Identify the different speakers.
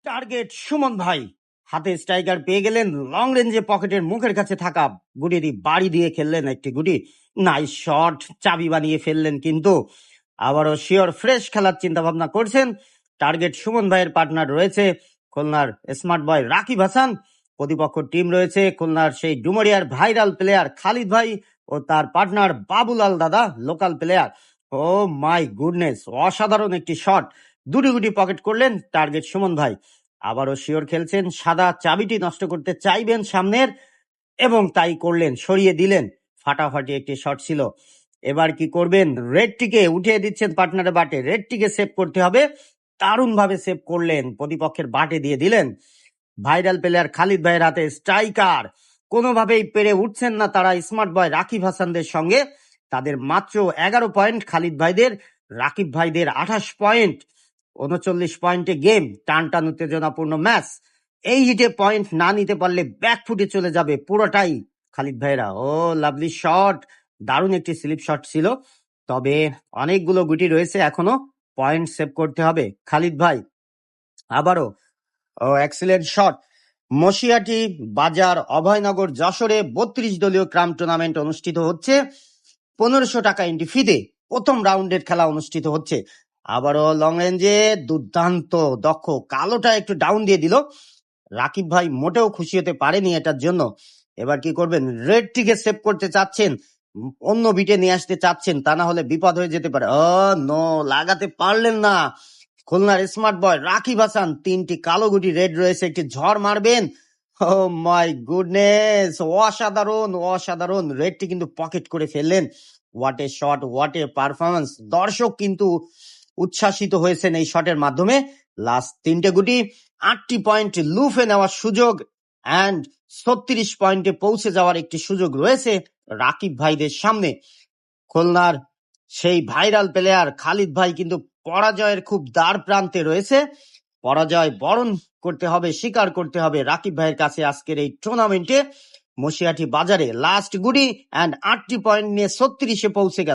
Speaker 1: Target Suman ভাই হাতে striker পেয়ে গেলেন, লং রেঞ্জে পকেটের মুখের কাছে থাকা গুটিটি বাড়ি দিয়ে খেললেন একটি গুটি। নাইস শট, চাবি বানিয়ে ফেললেন। কিন্তু আবারও শিওর ফ্রেশ খেলার চিন্তা ভাবনা করছেন। টার্গেট সুমন ভাইয়ের পার্টনার রয়েছে খুলনার স্মার্ট বয় রাকিব হাসান, প্রতিপক্ষ টিম রয়েছে খুলনার সেই ডুমরিয়ার ভাইরাল প্লেয়ার খালিদ ভাই ও তার পার্টনার বাবুলাল দাদা, local player. Oh my goodness, অসাধারণ একটি শট, দুটি গুটি পকেট করলেন টার্গেট সুমন ভাই। আবারও শিওর খেলছেন, সাদা চাবিটি নষ্ট করতে চাইবেন সামনের, এবং তাই করলেন, সরিয়ে দিলেন। ফাটাফাটি একটি শট ছিল। এবার কি করবেন? রেডটিকে উঠিয়ে দিচ্ছেন পার্টনারের বাটে, রেডটিকে সেভ করতে হবে। দারুণ ভাবে সেভ করলেন, প্রতিপক্ষের বাটে দিয়ে দিলেন। ভাইরাল প্লেয়ার খালিদ ভাইয়ের হাতে স্ট্রাইকার, কোনোভাবেই পেরে উঠছেন না তারা স্মার্ট বয় রাকিব হাসানদের সঙ্গে। তাদের মাত্র 11 পয়েন্ট খালিদ ভাইদের, রাকিব ভাইদের 28 পয়েন্ট। 39 পয়েন্টে গেম, টান টান উত্তেজনাপূর্ণ ম্যাচ। এই হিটে পয়েন্ট না নিতে পারলে ব্যাকফুটে চলে যাবে পুরোটাই খালিদ ভাইরা। ও লাভলি শট, দারুণ একটি স্লিপ শট ছিল। তবে অনেকগুলো গুটি রয়েছে এখনো, পয়েন্ট সেভ করতে হবে খালিদ ভাই। আবারও এক্সিলেন্ট শট। মশিয়াটি বাজার অভয়নগর যশোরে 32 দলীয় ক্রাম টুর্নামেন্ট অনুষ্ঠিত হচ্ছে। 1500 টাকা এন্ট্রি ফিতে প্রথম রাউন্ডের খেলা অনুষ্ঠিত হচ্ছে। আবারও লং রেঞ্জে দুর্দান্ত দক্ষ, কালোটা একটু ডাউন দিয়ে দিল। রাকিব ভাই মোটেও খুশি হতে পারেনি এটার জন্য। এবার কি করবেন? রেডটিকে সেভ করতে চাচ্ছেন, অন্য বিটে নিয়ে আসতে চাচ্ছেন, তা না হলে বিপদ হয়ে যেতে পারে। নো, লাগাতে পারলেন না খুলনার স্মার্ট বয় রাকিব হাসান। 3টি কালো গুটি রেড রয়েছে, একটি ঝড় মারবেন। ও মাই গুডনেস, অসাধারণ অসাধারণ, রেডটি কিন্তু পকেট করে ফেললেন। What a shot, what a performance. দর্শক কিন্তু উচ্ছ্বাসিত হয়েছেন এই শটের মাধ্যমে। লাস্ট 3টে গুটি, 8টি পয়েন্ট লুফে নেওয়ার সুযোগ অ্যান্ড 36 পয়েন্টে পৌঁছে যাওয়ার একটি সুযোগ রয়েছে রাকিব ভাইদের সামনে। খুলনার সেই ভাইরাল প্লেয়ার খালিদ ভাই কিন্তু পরাজয়ের খুব দ্বার প্রান্তে রয়েছে। পরাজয় বরণ করতে হবে, স্বীকার করতে হবে রাকিব ভাইয়ের কাছে আজকের এই টুর্নামেন্টে। মশিয়াটি বাজারে লাস্ট গুটি অ্যান্ড 8টি পয়েন্ট নিয়ে 36-এ পৌঁছে গেল।